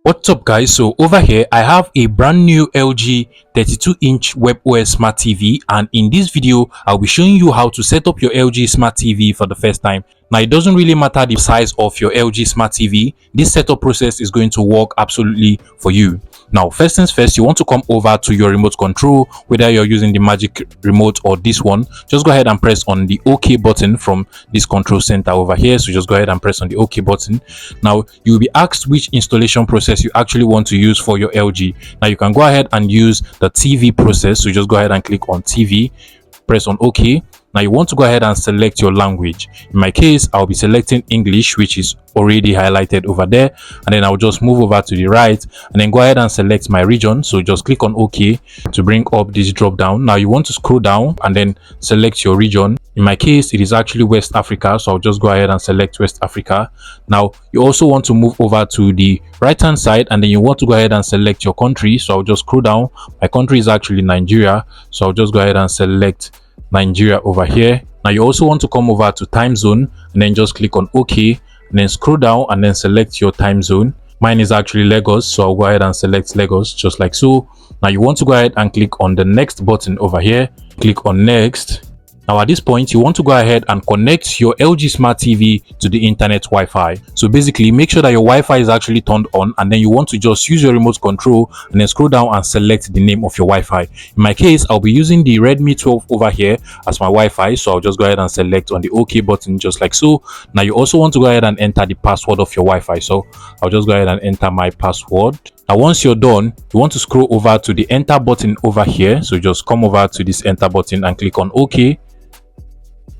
What's up guys, so over here I have a brand new LG 32-inch WebOS Smart TV, and in this video I'll be showing you how to set up your LG Smart TV for the first time. Now it doesn't really matter the size of your LG Smart TV, this setup process is going to work absolutely for you. Now first things first, you want to come over to your remote control, whether you're using the Magic remote or this one. Just go ahead and press on the OK button from this control center over here. So just go ahead and press on the OK button. Now you'll be asked which installation process you actually want to use for your LG. Now you can go ahead and use the TV process, so just go ahead and click on TV, press on OK. Now you want to go ahead and select your language. In my case, I'll be selecting English, which is already highlighted over there, and then I'll just move over to the right and then go ahead and select my region. So just click on OK to bring up this drop down. Now you want to scroll down and then select your region. In my case, it is actually West Africa, so I'll just go ahead and select West Africa. Now you also want to move over to the right hand side and then you want to go ahead and select your country. So I'll just scroll down. My country is actually Nigeria, so I'll just go ahead and select Nigeria over here. Now you also want to come over to time zone and then just click on OK and then scroll down and then select your time zone. Mine is actually Lagos, so I'll go ahead and select Lagos just like so. Now you want to go ahead and click on the next button over here. Click on next. Now at this point, you want to go ahead and connect your LG Smart TV to the internet Wi-Fi. So basically, make sure that your Wi-Fi is actually turned on, and then you want to just use your remote control and then scroll down and select the name of your Wi-Fi. In my case, I'll be using the Redmi 12 over here as my Wi-Fi, so I'll just go ahead and select on the OK button just like so. Now you also want to go ahead and enter the password of your Wi-Fi, so I'll just go ahead and enter my password. Now once you're done, you want to scroll over to the enter button over here, so just come over to this enter button and click on OK.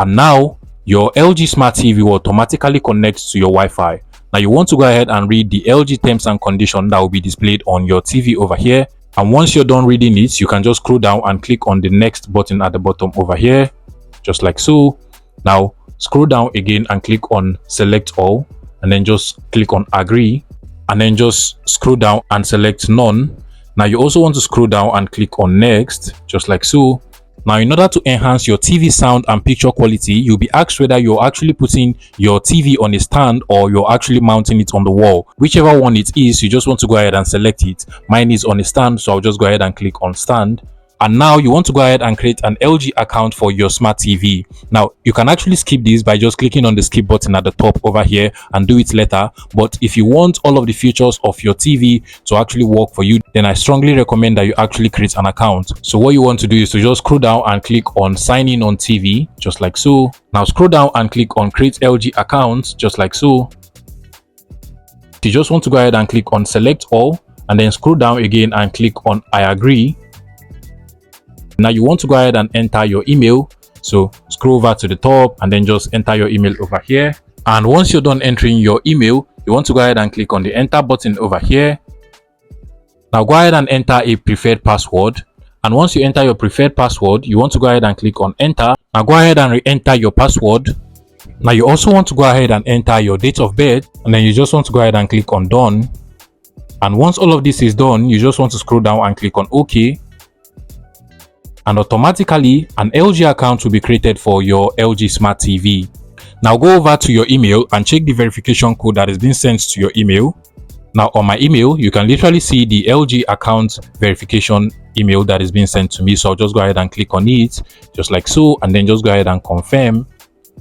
And now your LG Smart TV will automatically connect to your Wi-Fi. Now you want to go ahead and read the LG Temps and Condition that will be displayed on your TV over here. And once you're done reading it, you can just scroll down and click on the next button at the bottom over here, just like so. Now scroll down again and click on select all, and then just click on agree, and then just scroll down and select none. Now you also want to scroll down and click on next, just like so. Now, in order to enhance your TV sound and picture quality, you'll be asked whether you're actually putting your TV on a stand or you're actually mounting it on the wall. Whichever one it is, you just want to go ahead and select it. Mine is on a stand, so I'll just go ahead and click on stand. And now you want to go ahead and create an LG account for your Smart TV. Now, you can actually skip this by just clicking on the skip button at the top over here and do it later. But if you want all of the features of your TV to actually work for you, then I strongly recommend that you actually create an account. So what you want to do is to just scroll down and click on sign in on TV, just like so. Now scroll down and click on create LG account, just like so. You just want to go ahead and click on select all and then scroll down again and click on I agree. Now you want to go ahead and enter your email, so scroll over to the top and then just enter your email over here. And once you're done entering your email, you want to go ahead and click on the enter button over here. Now go ahead and enter a preferred password, and once you enter your preferred password, you want to go ahead and click on enter. Now go ahead and re-enter your password. Now you also want to go ahead and enter your date of birth, and then you just want to go ahead and click on done. And once all of this is done, you just want to scroll down and click on OK. And automatically an LG account will be created for your LG Smart TV. Now go over to your email and check the verification code that is being sent to your email. Now on my email, you can literally see the LG account verification email that is being sent to me. So I'll just go ahead and click on it, just like so, and then just go ahead and confirm.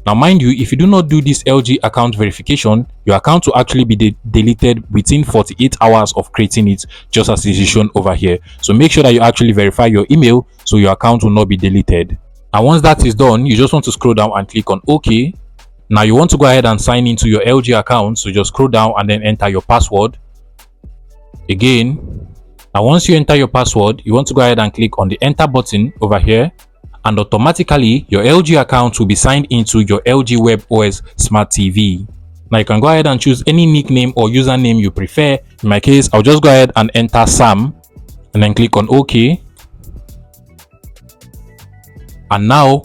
Now mind you, if you do not do this LG account verification, your account will actually be deleted within 48 hours of creating it, just as it is shown over here. So make sure that you actually verify your email so your account will not be deleted. And once that is done, you just want to scroll down and click on OK. Now you want to go ahead and sign into your LG account, so just scroll down and then enter your password again. Now once you enter your password, you want to go ahead and click on the enter button over here, and automatically your LG account will be signed into your LG WebOS Smart TV. Now you can go ahead and choose any nickname or username you prefer. In my case, I'll just go ahead and enter Sam and then click on OK. And now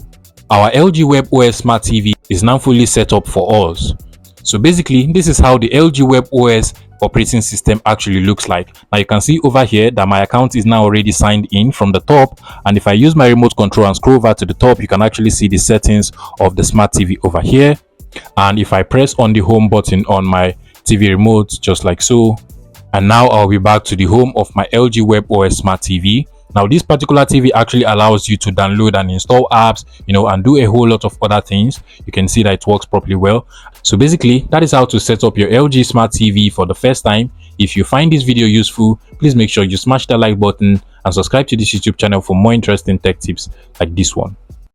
our LG WebOS Smart TV is now fully set up for us. So basically, this is how the LG WebOS operating system actually looks like. Now you can see over here that my account is now already signed in from the top, and if I use my remote control and scroll over to the top, you can actually see the settings of the Smart TV over here. And if I press on the home button on my TV remote, just like so, And now I'll be back to the home of my LG WebOS Smart TV. Now this particular TV actually allows you to download and install apps, and do a whole lot of other things. You can see that it works properly well. So basically, that is how to set up your LG Smart TV for the first time. If you find this video useful, please make sure you smash that like button and subscribe to this YouTube channel for more interesting tech tips like this one.